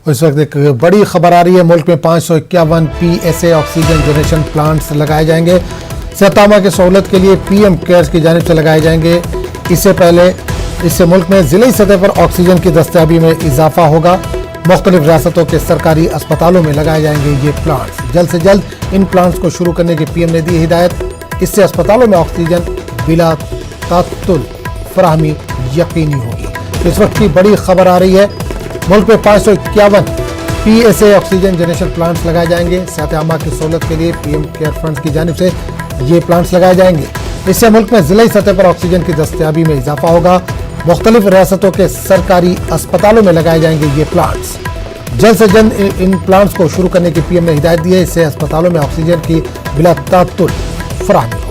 और इस वक्त एक बड़ी खबर आ रही है। मुल्क में 551 PSA ऑक्सीजन जनरेशन प्लांट्स लगाए जाएंगे। सेहत आमा की सहूलत के लिए PM केयर्स की जानिब से लगाए जाएंगे। इससे मुल्क में जिले सतह पर ऑक्सीजन की दस्तयाबी में इजाफा होगा। मुख्तलिफ रियासतों के सरकारी अस्पतालों में लगाए जाएंगे ये प्लांट्स। जल्द से जल्द इन प्लांट्स को शुरू करने की PM ने दी हिदायत। इससे अस्पतालों में ऑक्सीजन बिला तात्तुल फराहमी यकीनी होगी। इस वक्त की बड़ी खबर आ रही है। मुल्क में 551 PSA ऑक्सीजन जनरेशन प्लांट्स लगाए जाएंगे। सेहत आमा की सहूलत के लिए PM केयर फंड की जानिब से ये प्लांट्स लगाए जाएंगे। इससे मुल्क में जिले सतह पर ऑक्सीजन की दस्तयाबी में इजाफा होगा। मुख्तलिफ रियासतों के सरकारी अस्पतालों में लगाए जाएंगे ये प्लांट्स। जल्द से जल्द इन प्लांट्स को शुरू करने की PM ने हिदायत दी है। इससे अस्पतालों में ऑक्सीजन की बिला तात्तुल फराहमी